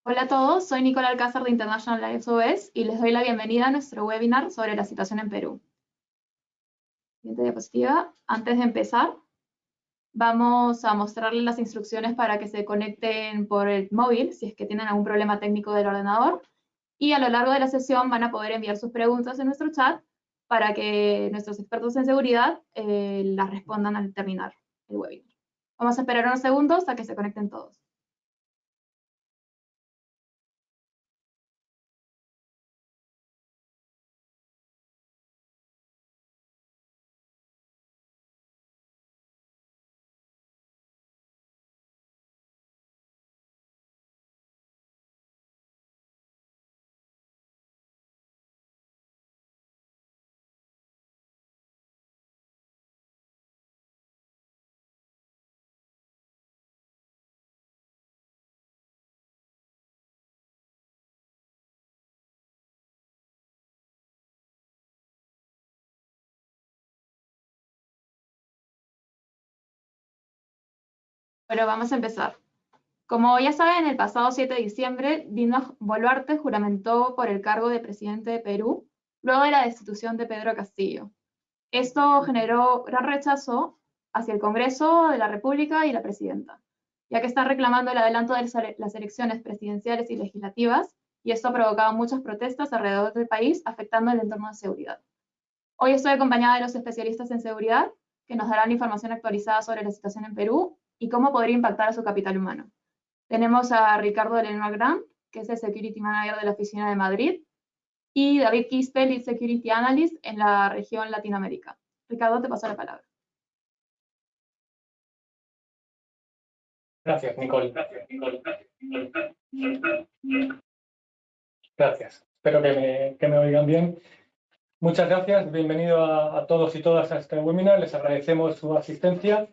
Hola a todos, soy Nicole Alcázar de International SOS y les doy la bienvenida a nuestro webinar sobre la situación en Perú. Siguiente diapositiva. Antes de empezar, vamos a mostrarles las instrucciones para que se conecten por el móvil si es que tienen algún problema técnico del ordenador. Y a lo largo de la sesión van a poder enviar sus preguntas en nuestro chat para que nuestros expertos en seguridad las respondan al terminar el webinar. Vamos a esperar unos segundos a que se conecten todos. Pero vamos a empezar. Como ya saben, el pasado 7 de diciembre, Dina Boluarte juramentó por el cargo de presidente de Perú, luego de la destitución de Pedro Castillo. Esto generó gran rechazo hacia el Congreso de la República y la presidenta, ya que están reclamando el adelanto de las elecciones presidenciales y legislativas, y esto ha provocado muchas protestas alrededor del país, afectando el entorno de seguridad. Hoy estoy acompañada de los especialistas en seguridad, que nos darán información actualizada sobre la situación en Perú y cómo podría impactar a su capital humano. Tenemos a Ricardo Lenormand, que es el Security Manager de la Oficina de Madrid, y David Quispe, Lead Security Analyst en la región Latinoamérica. Ricardo, te paso la palabra. Gracias, Nicole. Gracias. Espero que me oigan bien. Muchas gracias. Bienvenido a todos y todas a este webinar. Les agradecemos su asistencia.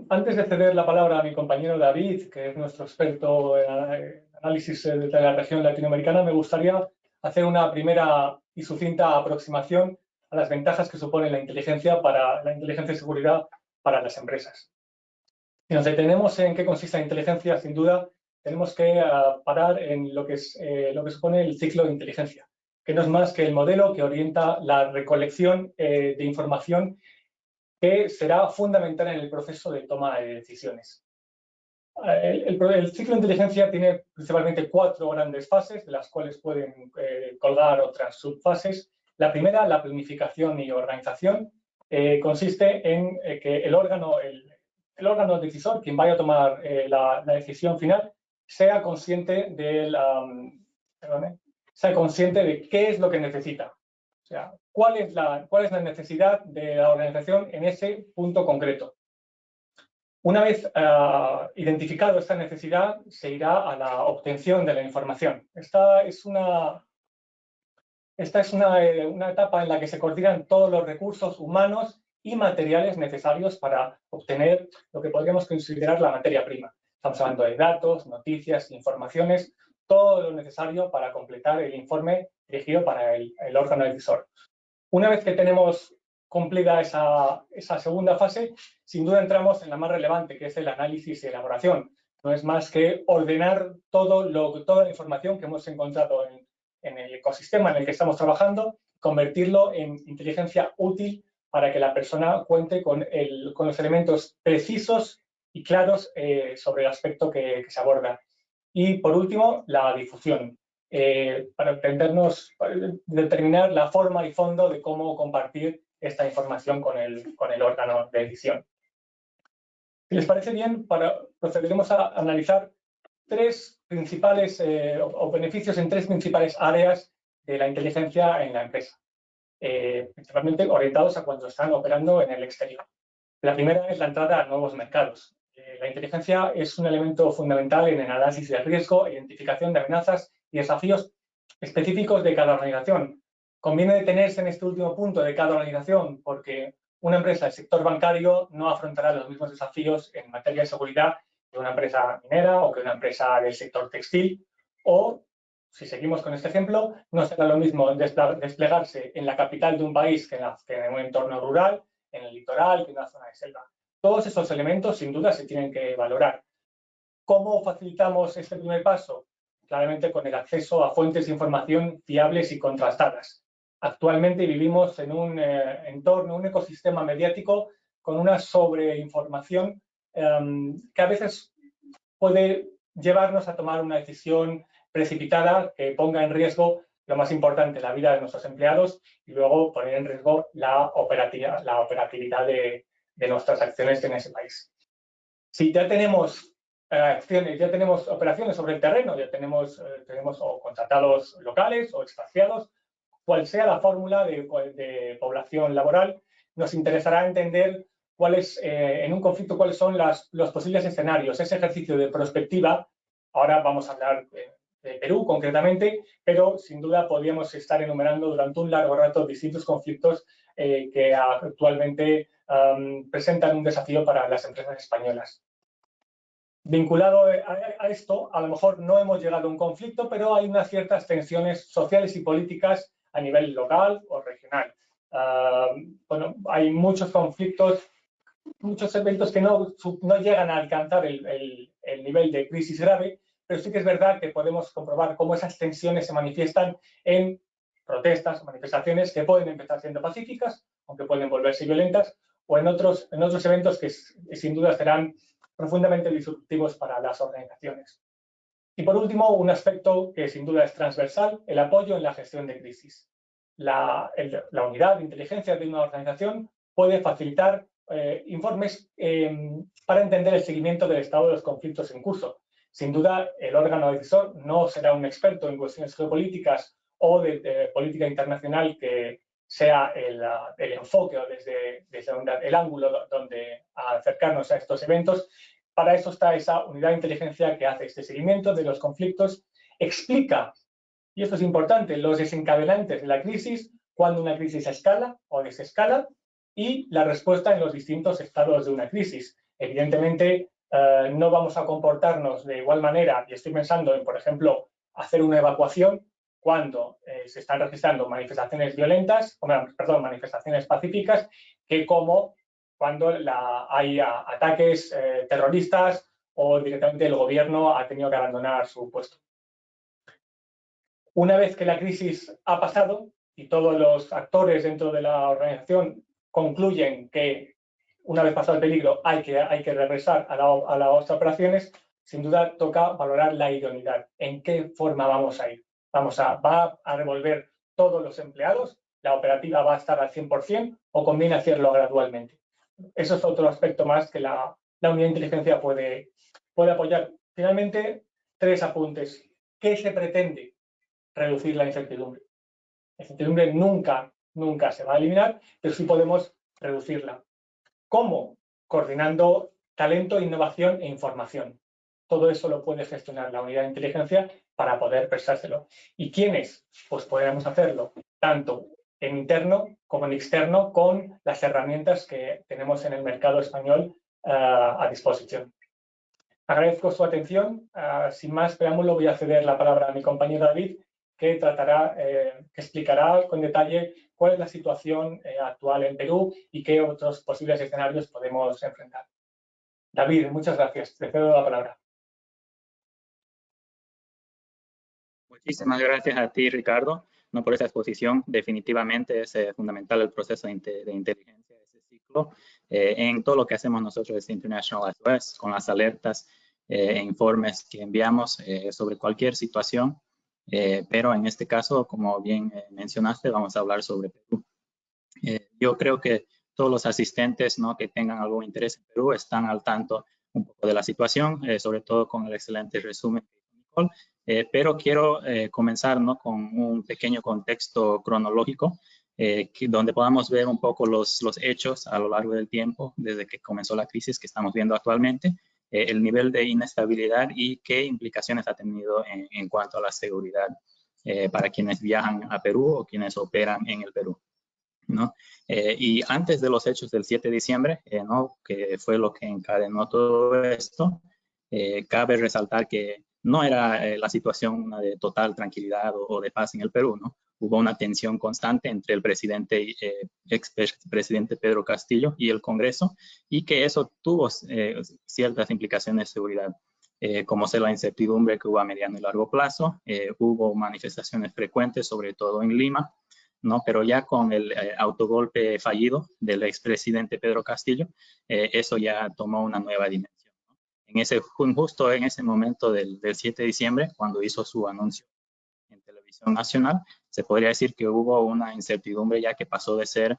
Antes de ceder la palabra a mi compañero David, que es nuestro experto en análisis de la región latinoamericana, me gustaría hacer una primera y sucinta aproximación a las ventajas que supone la inteligencia y seguridad para las empresas. Si nos detenemos en qué consiste la inteligencia, sin duda, tenemos que parar en lo que supone el ciclo de inteligencia, que no es más que el modelo que orienta la recolección de información que será fundamental en el proceso de toma de decisiones. El ciclo de inteligencia tiene principalmente 4 grandes fases, de las cuales pueden colgar otras subfases. La primera, la planificación y organización, consiste en que el órgano decisor, quien vaya a tomar la decisión final, sea consciente de qué es lo que necesita. O sea, cuál es la necesidad de la organización en ese punto concreto. Una vez identificado esta necesidad, se irá a la obtención de la información. Esta es una etapa en la que se coordinan todos los recursos humanos y materiales necesarios para obtener lo que podríamos considerar la materia prima. Estamos hablando de datos, noticias, informaciones, todo lo necesario para completar el informe dirigido para el órgano decisor. Una vez que tenemos cumplida esa segunda fase, sin duda entramos en la más relevante, que es el análisis y elaboración. No es más que ordenar toda la información que hemos encontrado en el ecosistema en el que estamos trabajando, convertirlo en inteligencia útil para que la persona cuente con los elementos precisos y claros sobre el aspecto que se aborda. Y, por último, la difusión. Para determinar la forma y fondo de cómo compartir esta información con el órgano de decisión. Si les parece bien, procederemos a analizar tres principales o beneficios en 3 principales áreas de la inteligencia en la empresa, principalmente orientados a cuando están operando en el exterior. La primera es la entrada a nuevos mercados. La inteligencia es un elemento fundamental en el análisis de riesgo, identificación de amenazas y desafíos específicos de cada organización. Conviene detenerse en este último punto de cada organización porque una empresa del sector bancario no afrontará los mismos desafíos en materia de seguridad que una empresa minera o que una empresa del sector textil, o, si seguimos con este ejemplo, no será lo mismo desplegarse en la capital de un país que en un entorno rural, en el litoral, que en una zona de selva. Todos estos elementos, sin duda, se tienen que valorar. ¿Cómo facilitamos este primer paso? claramente con el acceso a fuentes de información fiables y contrastadas. Actualmente vivimos en un entorno, un ecosistema mediático con una sobreinformación que a veces puede llevarnos a tomar una decisión precipitada que ponga en riesgo lo más importante, la vida de nuestros empleados, y luego poner en riesgo la operatividad de nuestras acciones en ese país. Si ya tenemos acciones, ya tenemos operaciones sobre el terreno, ya tenemos o contratados locales o expatriados, cual sea la fórmula de población laboral, nos interesará entender en un conflicto cuáles son los posibles escenarios, ese ejercicio de prospectiva. Ahora vamos a hablar de Perú concretamente, pero sin duda podríamos estar enumerando durante un largo rato distintos conflictos que actualmente presentan un desafío para las empresas españolas. Vinculado a esto, a lo mejor no hemos llegado a un conflicto, pero hay unas ciertas tensiones sociales y políticas a nivel local o regional. Bueno, hay muchos conflictos, muchos eventos que no llegan a alcanzar el nivel de crisis grave, pero sí que es verdad que podemos comprobar cómo esas tensiones se manifiestan en protestas o manifestaciones que pueden empezar siendo pacíficas, aunque pueden volverse violentas, o en otros eventos que sin duda serán profundamente disruptivos para las organizaciones. Y por último, un aspecto que sin duda es transversal, el apoyo en la gestión de crisis. La unidad de inteligencia de una organización puede facilitar informes para entender el seguimiento del estado de los conflictos en curso. Sin duda, el órgano decisor no será un experto en cuestiones geopolíticas o de política internacional que sea el enfoque o desde el ángulo donde acercarnos a estos eventos. Para eso está esa unidad de inteligencia que hace este seguimiento de los conflictos, explica, y esto es importante, los desencadenantes de la crisis, cuando una crisis escala o desescala, y la respuesta en los distintos estados de una crisis. Evidentemente, no vamos a comportarnos de igual manera, y estoy pensando en, por ejemplo, hacer una evacuación cuando se están registrando manifestaciones violentas, manifestaciones pacíficas, que como cuando hay ataques terroristas o directamente el gobierno ha tenido que abandonar su puesto. Una vez que la crisis ha pasado y todos los actores dentro de la organización concluyen que una vez pasado el peligro hay que regresar a las operaciones, sin duda toca valorar la idoneidad. ¿En qué forma vamos a ir? ¿Va a revolver todos los empleados? ¿La operativa va a estar al 100% o conviene hacerlo gradualmente? Eso es otro aspecto más que la unidad de inteligencia puede apoyar. Finalmente, 3 apuntes. ¿Qué se pretende? Reducir la incertidumbre. La incertidumbre nunca se va a eliminar, pero sí podemos reducirla. ¿Cómo? Coordinando talento, innovación e información. Todo eso lo puede gestionar la unidad de inteligencia para poder prestárselo. ¿Y quiénes? Pues podemos hacerlo tanto en interno como en externo con las herramientas que tenemos en el mercado español a disposición. Agradezco su atención. Sin más preámbulo, voy a ceder la palabra a mi compañero David, que explicará con detalle cuál es la situación actual en Perú y qué otros posibles escenarios podemos enfrentar. David, muchas gracias. Te cedo la palabra. Muchísimas gracias a ti, Ricardo, por esa exposición. Definitivamente es fundamental el proceso de inteligencia de ese ciclo en todo lo que hacemos nosotros desde International SOS, con las alertas e informes que enviamos sobre cualquier situación. Pero en este caso, como bien mencionaste, vamos a hablar sobre Perú. Yo creo que todos los asistentes que tengan algún interés en Perú están al tanto un poco de la situación, sobre todo con el excelente resumen de Nicole. Pero quiero comenzar con un pequeño contexto cronológico donde podamos ver un poco los hechos a lo largo del tiempo, desde que comenzó la crisis que estamos viendo actualmente, el nivel de inestabilidad y qué implicaciones ha tenido en cuanto a la seguridad para quienes viajan a Perú o quienes operan en el Perú. Y antes de los hechos del 7 de diciembre, que fue lo que encadenó todo esto, cabe resaltar que no era la situación una de total tranquilidad o de paz en el Perú, Hubo una tensión constante entre el presidente, expresidente Pedro Castillo y el Congreso, y que eso tuvo ciertas implicaciones de seguridad. como sé la incertidumbre que hubo a mediano y largo plazo. Hubo manifestaciones frecuentes, sobre todo en Lima, ¿no? Pero ya con el autogolpe fallido del expresidente Pedro Castillo, eso ya tomó una nueva dimensión, ¿no? Justo en ese momento del 7 de diciembre, cuando hizo su anuncio en televisión nacional, se podría decir que hubo una incertidumbre ya que pasó de ser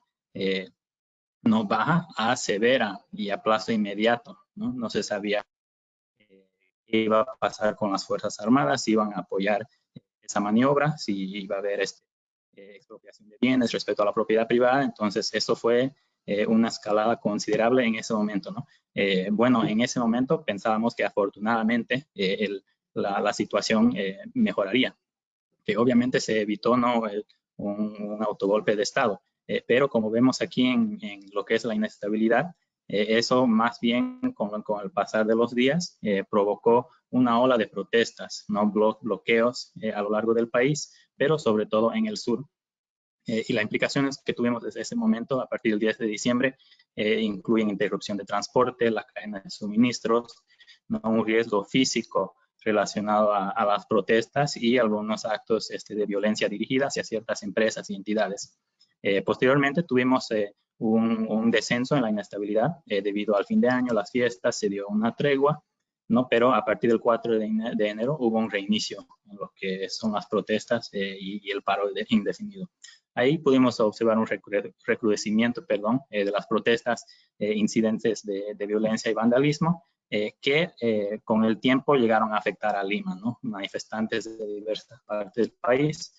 no baja a severa y a plazo inmediato, ¿no? No se sabía qué iba a pasar con las Fuerzas Armadas, si iban a apoyar esa maniobra, si iba a haber expropiación de bienes respecto a la propiedad privada. Entonces, eso fue una escalada considerable en ese momento, ¿no? Bueno, en ese momento pensábamos que afortunadamente la situación mejoraría, que obviamente se evitó, ¿no?, un autogolpe de Estado. Pero como vemos aquí en lo que es la inestabilidad, eso más bien con el pasar de los días provocó una ola de protestas, ¿no?, bloqueos a lo largo del país, pero sobre todo en el sur. Y las implicaciones que tuvimos desde ese momento, a partir del 10 de diciembre, incluyen interrupción de transporte, la cadena de suministros, ¿no?, un riesgo físico relacionado a las protestas y algunos actos de violencia dirigida hacia ciertas empresas y entidades. Posteriormente tuvimos un descenso en la inestabilidad debido al fin de año, las fiestas, se dio una tregua, ¿no? Pero a partir del 4 de enero hubo un reinicio en lo que son las protestas y el paro indefinido. Ahí pudimos observar un recrudecimiento, de las protestas, incidentes de violencia y vandalismo, que con el tiempo llegaron a afectar a Lima, ¿no? Manifestantes de diversas partes del país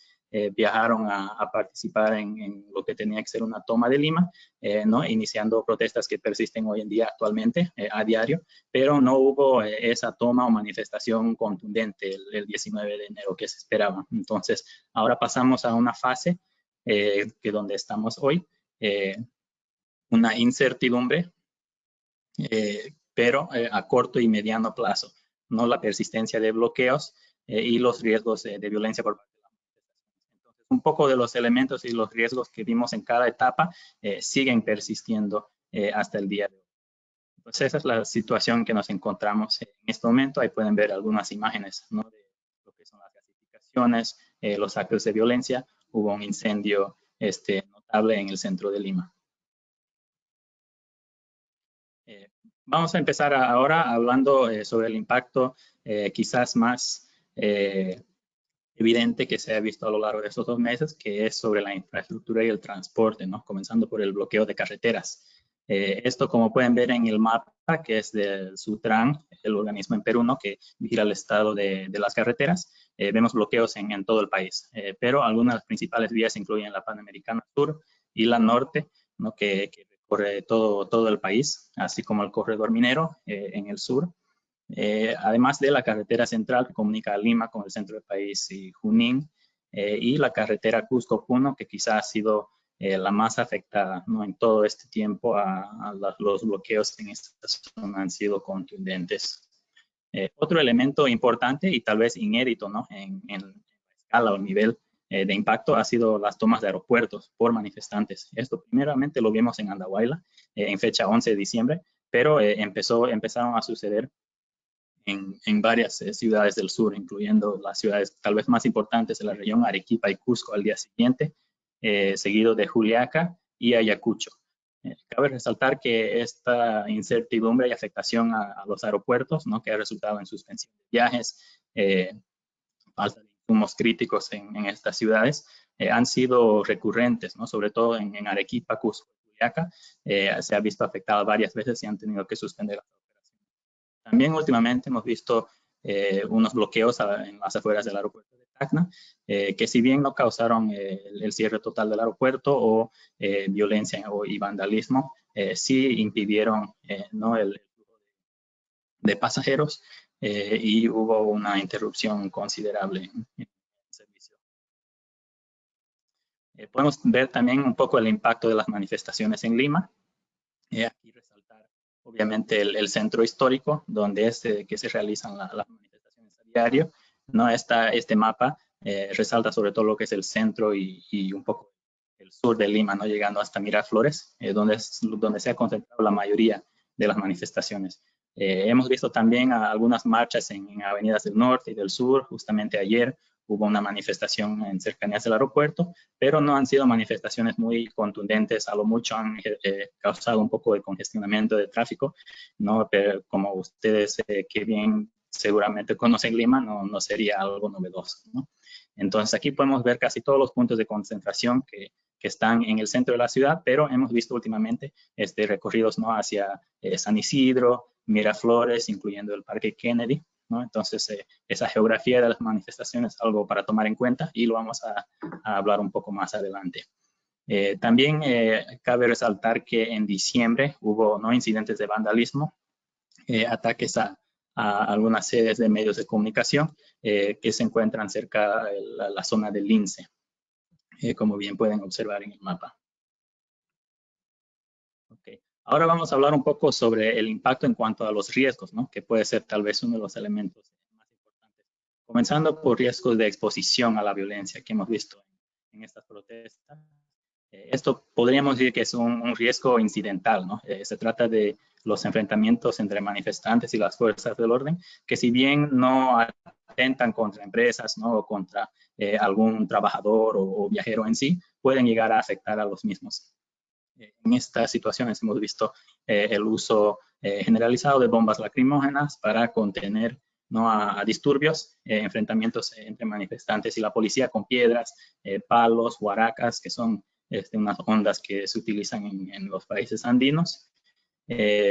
viajaron a participar en lo que tenía que ser una toma de Lima, ¿no?, iniciando protestas que persisten hoy en día actualmente a diario, pero no hubo esa toma o manifestación contundente el 19 de enero que se esperaba. Entonces, ahora pasamos a una fase que donde estamos hoy, una incertidumbre, pero a corto y mediano plazo, no la persistencia de bloqueos y los riesgos de violencia por parte de la manifestación. Entonces, un poco de los elementos y los riesgos que vimos en cada etapa siguen persistiendo hasta el día de hoy. Pues esa es la situación que nos encontramos en este momento. Ahí pueden ver algunas imágenes, ¿no?, de lo que son las gasificaciones, los actos de violencia. Hubo un incendio notable en el centro de Lima. Vamos a empezar ahora hablando sobre el impacto quizás más evidente que se ha visto a lo largo de estos 2 meses, que es sobre la infraestructura y el transporte, ¿no?, comenzando por el bloqueo de carreteras. Esto, como pueden ver en el mapa, que es del Sutran, el organismo en Perú, ¿no?, que vigila el estado de las carreteras, vemos bloqueos en todo el país, pero algunas de las principales vías incluyen la Panamericana Sur y la Norte, ¿no?, que recorre todo el país, así como el corredor minero en el sur. Además de la carretera central que comunica a Lima con el centro del país y Junín, y la carretera Cusco-Puno, que quizás ha sido la más afectada, ¿no?, en todo este tiempo. Los bloqueos en esta zona han sido contundentes. Otro elemento importante y tal vez inédito, ¿no?, en la escala o el nivel de impacto ha sido las tomas de aeropuertos por manifestantes. Esto primeramente lo vimos en Andahuayla en fecha 11 de diciembre, pero empezaron a suceder en varias ciudades del sur, incluyendo las ciudades tal vez más importantes de la región, Arequipa y Cusco, al día siguiente, seguido de Juliaca y Ayacucho. Cabe resaltar que esta incertidumbre y afectación a los aeropuertos, ¿no?, que ha resultado en suspensión de viajes, falta de insumos críticos en estas ciudades, han sido recurrentes, ¿no?, sobre todo en Arequipa, Cusco y Juliaca. Se ha visto afectada varias veces y han tenido que suspender las operaciones. También últimamente hemos visto unos bloqueos en las afueras del aeropuerto de Tacna, que si bien no causaron el cierre total del aeropuerto o violencia y vandalismo, sí impidieron ¿no?, el flujo de pasajeros y hubo una interrupción considerable en el servicio. Podemos ver también un poco el impacto de las manifestaciones en Lima. Aquí resaltar obviamente el centro histórico, donde que se realizan las manifestaciones a diario, ¿no? Este mapa resalta sobre todo lo que es el centro y un poco el sur de Lima, ¿no?, llegando hasta Miraflores, donde se ha concentrado la mayoría de las manifestaciones. Hemos visto también algunas marchas en avenidas del norte y del sur. Justamente ayer hubo una manifestación en cercanías del aeropuerto, pero no han sido manifestaciones muy contundentes. A lo mucho han causado un poco de congestionamiento de tráfico, ¿no? Pero como ustedes que bien seguramente conocen Lima, no sería algo novedoso, ¿no? Entonces aquí podemos ver casi todos los puntos de concentración que están en el centro de la ciudad, pero hemos visto últimamente recorridos, ¿no? Hacia San Isidro, Miraflores, incluyendo el Parque Kennedy, ¿no? Entonces, esa geografía de las manifestaciones es algo para tomar en cuenta y lo vamos a hablar un poco más adelante. También cabe resaltar que en diciembre hubo, ¿no? Incidentes de vandalismo, ataques a algunas sedes de medios de comunicación que se encuentran cerca de la zona del Lince, como bien pueden observar en el mapa. Okay. Ahora vamos a hablar un poco sobre el impacto en cuanto a los riesgos, ¿no? Que puede ser tal vez uno de los elementos más importantes. Comenzando por riesgos de exposición a la violencia que hemos visto en estas protestas. Esto podríamos decir que es un riesgo incidental, ¿no? Se trata de los enfrentamientos entre manifestantes y las fuerzas del orden, que si bien no atentan contra empresas, ¿no? O contra algún trabajador o viajero en sí, pueden llegar a afectar a los mismos. En estas situaciones hemos visto el uso generalizado de bombas lacrimógenas para contener, ¿no? a disturbios, enfrentamientos entre manifestantes y la policía con piedras, palos, huaracas, que son unas ondas que se utilizan en los países andinos.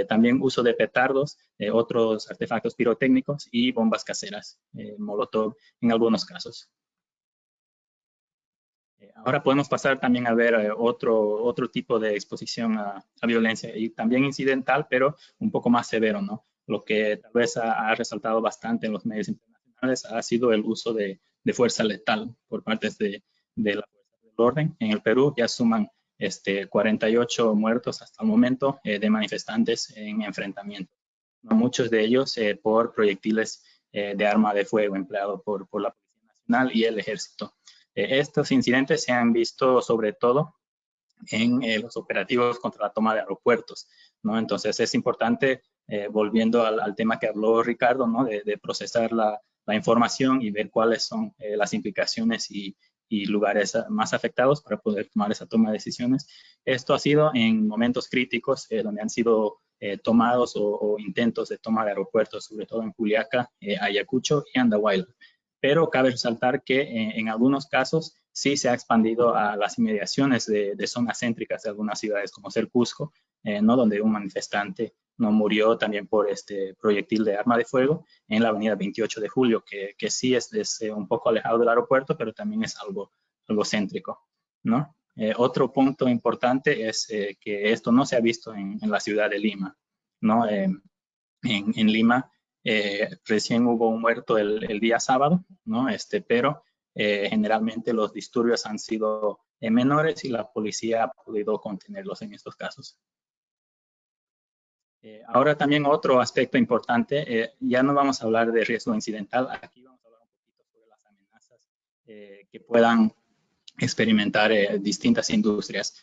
También uso de petardos, otros artefactos pirotécnicos y bombas caseras, molotov en algunos casos. Ahora podemos pasar también a ver otro tipo de exposición a violencia y también incidental, pero un poco más severo, ¿no? Lo que tal vez ha resaltado bastante en los medios internacionales ha sido el uso de fuerza letal por parte de la fuerza del orden. En el Perú ya suman 48 muertos hasta el momento de manifestantes en enfrentamiento, ¿no? Muchos de ellos por proyectiles de arma de fuego empleado por la Policía Nacional y el Ejército. Estos incidentes se han visto sobre todo en los operativos contra la toma de aeropuertos, ¿no? Entonces es importante, volviendo al tema que habló Ricardo, ¿no? De procesar la información y ver cuáles son las implicaciones y lugares más afectados para poder tomar esa toma de decisiones. Esto ha sido en momentos críticos donde han sido tomados o intentos de toma de aeropuertos, sobre todo en Juliaca, Ayacucho y Andahuayla. Pero cabe resaltar que en algunos casos sí se ha expandido a las inmediaciones de zonas céntricas de algunas ciudades, como ser Cusco, ¿no? Donde un manifestante no murió también por proyectil de arma de fuego en la avenida 28 de Julio, que sí es un poco alejado del aeropuerto, pero también es algo céntrico, ¿no? Otro punto importante es que esto no se ha visto en la ciudad de Lima, ¿no? En Lima recién hubo un muerto el día sábado, ¿no? Pero generalmente los disturbios han sido menores y la policía ha podido contenerlos en estos casos. Ahora también otro aspecto importante, ya no vamos a hablar de riesgo incidental, aquí vamos a hablar un poquito sobre las amenazas que puedan experimentar distintas industrias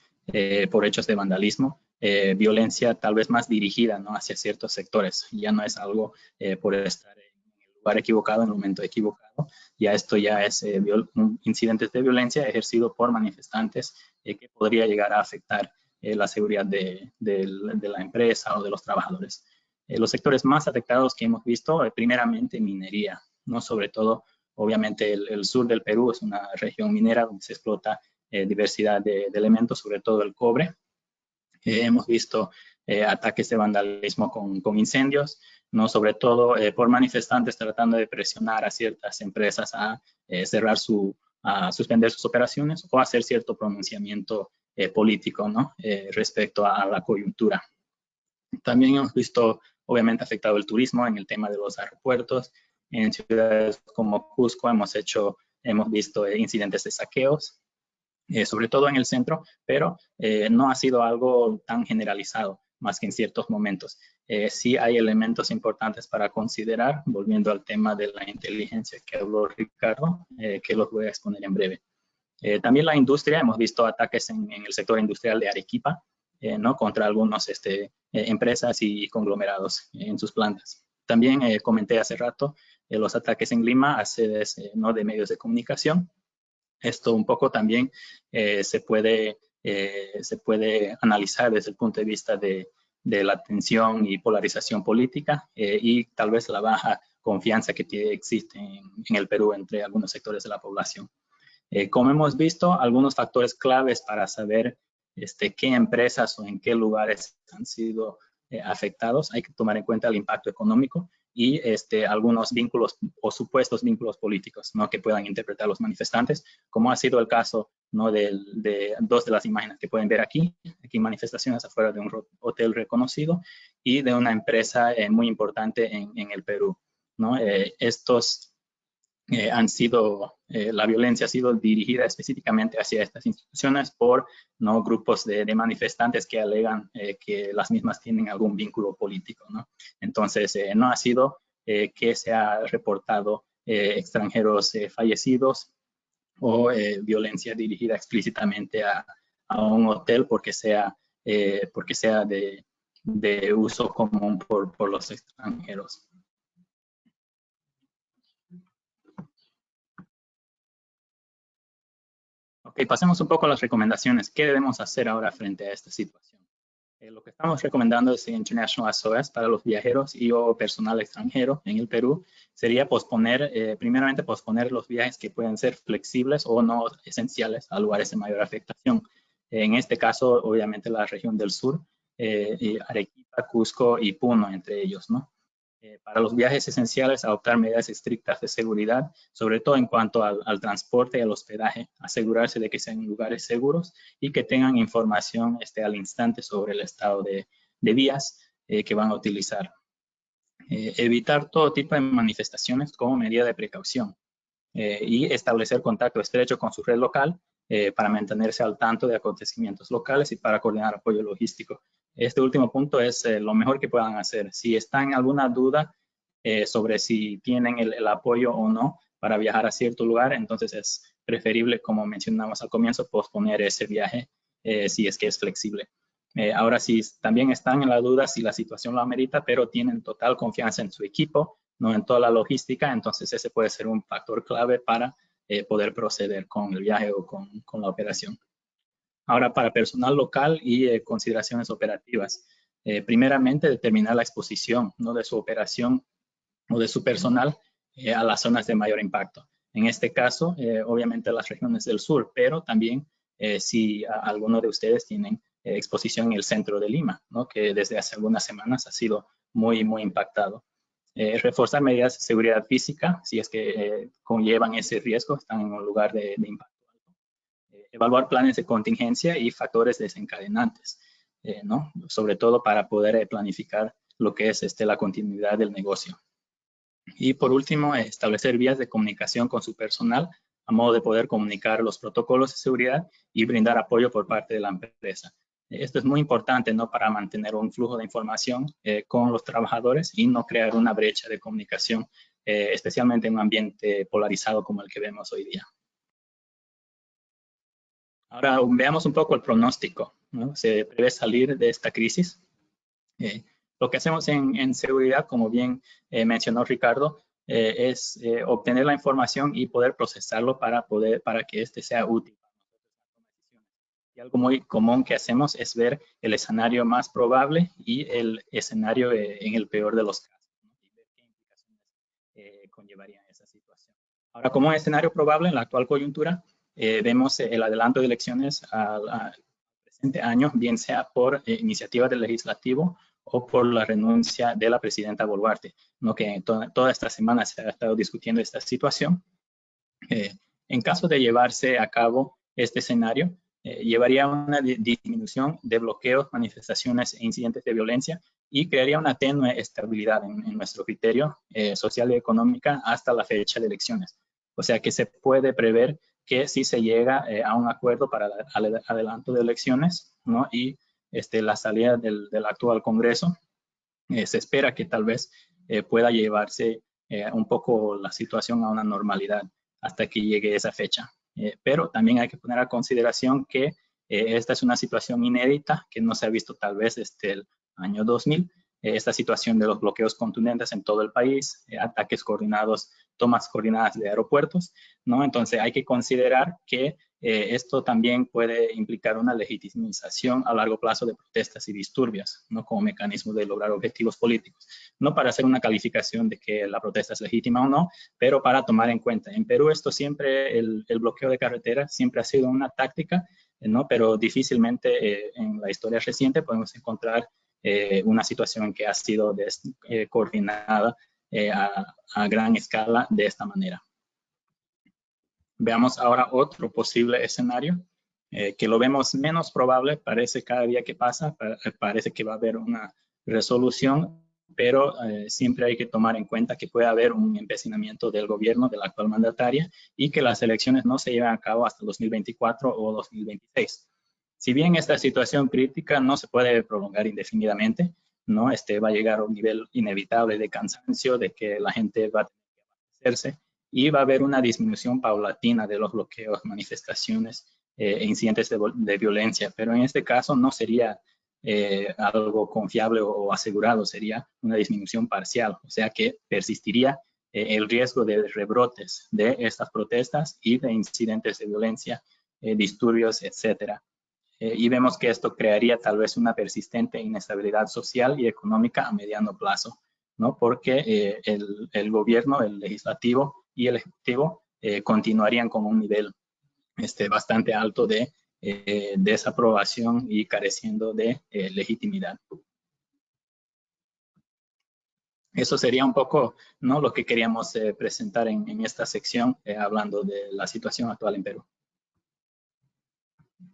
por hechos de vandalismo, violencia tal vez más dirigida, ¿no? Hacia ciertos sectores. Ya no es algo por estar en el lugar equivocado, en el momento equivocado. Ya esto ya es incidentes de violencia ejercido por manifestantes que podría llegar a afectar la seguridad de la empresa o de los trabajadores. Los sectores más afectados que hemos visto, primeramente minería, ¿no? Sobre todo, obviamente, el sur del Perú es una región minera donde se explota diversidad de elementos, sobre todo el cobre. Hemos visto ataques de vandalismo con incendios, ¿no? Sobre todo por manifestantes tratando de presionar a ciertas empresas a a suspender sus operaciones o hacer cierto pronunciamiento político, ¿no? Respecto a la coyuntura. También hemos visto, obviamente, afectado el turismo en el tema de los aeropuertos. En ciudades como Cusco hemos visto incidentes de saqueos, sobre todo en el centro, pero no ha sido algo tan generalizado, más que en ciertos momentos. Sí hay elementos importantes para considerar, volviendo al tema de la inteligencia que habló Ricardo, que los voy a exponer en breve. También la industria, hemos visto ataques en el sector industrial de Arequipa, ¿no? Contra algunas empresas y conglomerados en sus plantas. También comenté hace rato los ataques en Lima a sedes ¿no? de medios de comunicación. Esto un poco también se puede analizar desde el punto de vista de la tensión y polarización política y tal vez la baja confianza que existe en el Perú entre algunos sectores de la población. Como hemos visto, algunos factores claves para saber qué empresas o en qué lugares han sido afectados, hay que tomar en cuenta el impacto económico y algunos vínculos o supuestos vínculos políticos, ¿no? Que puedan interpretar los manifestantes, como ha sido el caso, ¿no? de dos de las imágenes que pueden ver aquí manifestaciones afuera de un hotel reconocido y de una empresa muy importante en el Perú, ¿no? La violencia ha sido dirigida específicamente hacia estas instituciones por ¿no? grupos de manifestantes que alegan que las mismas tienen algún vínculo político, ¿no? Entonces, no ha sido que se ha reportado extranjeros fallecidos o violencia dirigida explícitamente a un hotel porque sea de uso común por los extranjeros. Ok, pasemos un poco a las recomendaciones. ¿Qué debemos hacer ahora frente a esta situación? Lo que estamos recomendando desde International SOS para los viajeros y o personal extranjero en el Perú sería primeramente posponer los viajes que pueden ser flexibles o no esenciales a lugares de mayor afectación. En este caso, obviamente, la región del sur, Arequipa, Cusco y Puno, entre ellos, ¿no? Para los viajes esenciales, adoptar medidas estrictas de seguridad, sobre todo en cuanto al transporte y al hospedaje, asegurarse de que sean lugares seguros y que tengan información al instante sobre el estado de vías que van a utilizar. Evitar todo tipo de manifestaciones como medida de precaución y establecer contacto estrecho con su red local para mantenerse al tanto de acontecimientos locales y para coordinar apoyo logístico. Este último punto es lo mejor que puedan hacer. Si están en alguna duda sobre si tienen el apoyo o no para viajar a cierto lugar, entonces es preferible, como mencionamos al comienzo, posponer ese viaje si es que es flexible. Ahora, si también están en la duda si la situación lo amerita, pero tienen total confianza en su equipo, no en toda la logística, entonces ese puede ser un factor clave para poder proceder con el viaje o con la operación. Ahora, para personal local y consideraciones operativas. Primeramente, determinar la exposición, ¿no? de su operación o de su personal a las zonas de mayor impacto. En este caso, obviamente las regiones del sur, pero también si alguno de ustedes tienen exposición en el centro de Lima, ¿no? que desde hace algunas semanas ha sido muy, muy impactado. Reforzar medidas de seguridad física, si es que conllevan ese riesgo, están en un lugar de impacto. Evaluar planes de contingencia y factores desencadenantes, ¿no? Sobre todo para poder planificar lo que es la continuidad del negocio. Y por último, establecer vías de comunicación con su personal a modo de poder comunicar los protocolos de seguridad y brindar apoyo por parte de la empresa. Esto es muy importante, ¿no? Para mantener un flujo de información con los trabajadores y no crear una brecha de comunicación, especialmente en un ambiente polarizado como el que vemos hoy día. Ahora veamos un poco el pronóstico, ¿no? Se prevé salir de esta crisis. Lo que hacemos en seguridad, como bien mencionó Ricardo, es obtener la información y poder procesarlo para que este sea útil. Y algo muy común que hacemos es ver el escenario más probable y el escenario en el peor de los casos, ¿no? Y ver qué implicaciones conllevaría esa situación. Ahora, como escenario probable en la actual coyuntura, vemos el adelanto de elecciones al presente año, bien sea por iniciativa del legislativo o por la renuncia de la presidenta Boluarte, ¿no? Que toda esta semana se ha estado discutiendo esta situación. En caso de llevarse a cabo este escenario, llevaría a una disminución de bloqueos, manifestaciones e incidentes de violencia y crearía una tenue estabilidad en nuestro criterio social y económica hasta la fecha de elecciones. O sea que se puede prever que si se llega a un acuerdo para el adelanto de elecciones, ¿no? Y la salida del actual Congreso, se espera que tal vez pueda llevarse un poco la situación a una normalidad hasta que llegue esa fecha. Pero también hay que poner a consideración que Esta es una situación inédita que no se ha visto tal vez desde el año 2000. Esta situación de los bloqueos contundentes en todo el país, ataques coordinados, tomas coordinadas de aeropuertos, ¿no? Entonces hay que considerar que esto también puede implicar una legitimización a largo plazo de protestas y disturbios, ¿no? Como mecanismo de lograr objetivos políticos. No para hacer una calificación de que la protesta es legítima o no, pero para tomar en cuenta. En Perú esto siempre, el bloqueo de carreteras siempre ha sido una táctica, ¿no? Pero difícilmente en la historia reciente podemos encontrar una situación que ha sido coordinada a gran escala de esta manera. Veamos ahora otro posible escenario, que lo vemos menos probable, parece cada día que pasa, parece que va a haber una resolución, pero siempre hay que tomar en cuenta que puede haber un empecinamiento del gobierno, de la actual mandataria, y que las elecciones no se lleven a cabo hasta 2024 o 2026. Si bien esta situación crítica no se puede prolongar indefinidamente, ¿no? Va a llegar a un nivel inevitable de cansancio, de que la gente va a tener que abastecerse, y va a haber una disminución paulatina de los bloqueos, manifestaciones e incidentes de violencia, pero en este caso no sería algo confiable o asegurado, sería una disminución parcial, o sea que persistiría el riesgo de rebrotes de estas protestas y de incidentes de violencia, disturbios, etcétera. Y vemos que esto crearía tal vez una persistente inestabilidad social y económica a mediano plazo, ¿no? Porque el gobierno, el legislativo y el ejecutivo continuarían con un nivel bastante alto de desaprobación y careciendo de legitimidad. Eso sería un poco, ¿no?, lo que queríamos presentar en esta sección, hablando de la situación actual en Perú.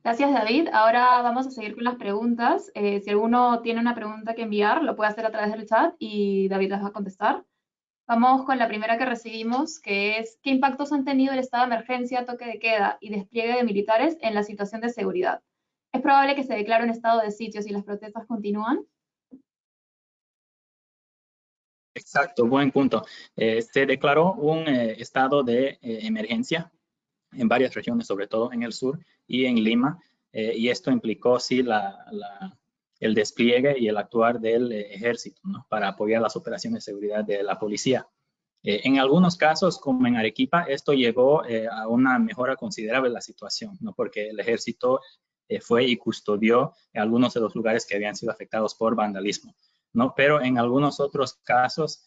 Gracias, David. Ahora vamos a seguir con las preguntas. Si alguno tiene una pregunta que enviar, lo puede hacer a través del chat y David las va a contestar. Vamos con la primera que recibimos, que es: ¿qué impactos han tenido el estado de emergencia, toque de queda y despliegue de militares en la situación de seguridad? ¿Es probable que se declare un estado de sitio si las protestas continúan? Exacto, buen punto. Se declaró un estado de emergencia en varias regiones, sobre todo en el sur y en Lima, y esto implicó, sí, el despliegue y el actuar del ejército, ¿no?, para apoyar las operaciones de seguridad de la policía. En algunos casos, como en Arequipa, esto llevó a una mejora considerable de la situación, ¿no?, porque el ejército fue y custodió algunos de los lugares que habían sido afectados por vandalismo, ¿no? Pero en algunos otros casos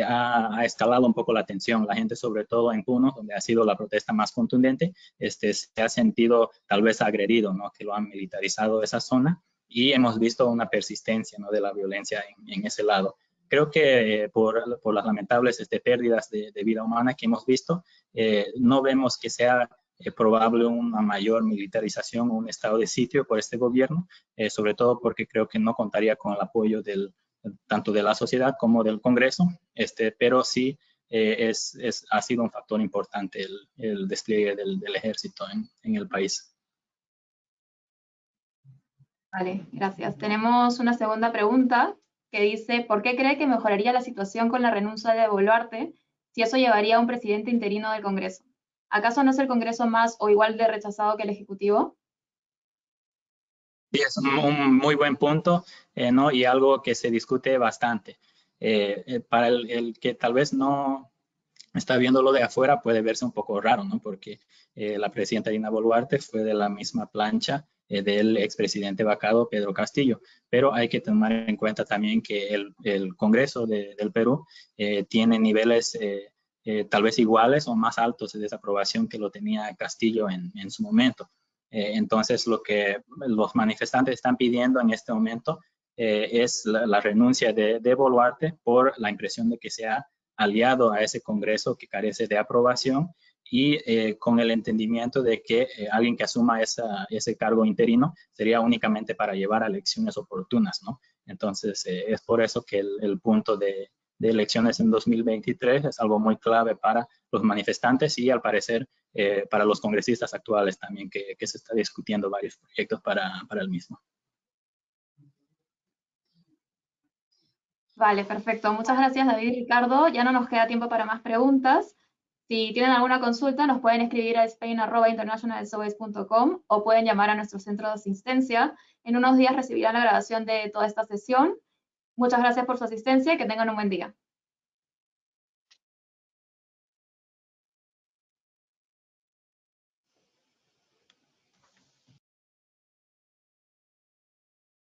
ha escalado un poco la tensión. La gente, sobre todo en Puno, donde ha sido la protesta más contundente, se ha sentido tal vez agredido, ¿no?, que lo han militarizado esa zona, y hemos visto una persistencia, ¿no?, de la violencia en ese lado. Creo que por las lamentables pérdidas de vida humana que hemos visto, no vemos que sea probable una mayor militarización o un estado de sitio por este gobierno, sobre todo porque creo que no contaría con el apoyo tanto de la sociedad como del Congreso, pero sí ha sido un factor importante el despliegue del ejército en el país. Vale, gracias. Tenemos una segunda pregunta que dice: ¿por qué cree que mejoraría la situación con la renuncia de Boluarte si eso llevaría a un presidente interino del Congreso? ¿Acaso no es el Congreso más o igual de rechazado que el Ejecutivo? Sí, es un muy buen punto, ¿no? Y algo que se discute bastante. Para el que tal vez no está viéndolo de afuera, puede verse un poco raro, ¿no? Porque la presidenta Dina Boluarte fue de la misma plancha del expresidente vacado Pedro Castillo. Pero hay que tomar en cuenta también que el Congreso del Perú tiene niveles tal vez iguales o más altos de desaprobación que lo tenía Castillo en su momento. Entonces, lo que los manifestantes están pidiendo en este momento es la renuncia de Boluarte, por la impresión de que sea aliado a ese Congreso que carece de aprobación, y con el entendimiento de que alguien que asuma ese cargo interino sería únicamente para llevar a elecciones oportunas, ¿no? Entonces, es por eso que el punto de elecciones en 2023 es algo muy clave para los manifestantes y, al parecer, para los congresistas actuales también, que se está discutiendo varios proyectos para el mismo. Vale, perfecto. Muchas gracias, David y Ricardo. Ya no nos queda tiempo para más preguntas. Si tienen alguna consulta, nos pueden escribir a spain@internationalsos.com o pueden llamar a nuestro centro de asistencia. En unos días recibirán la grabación de toda esta sesión. Muchas gracias por su asistencia y que tengan un buen día.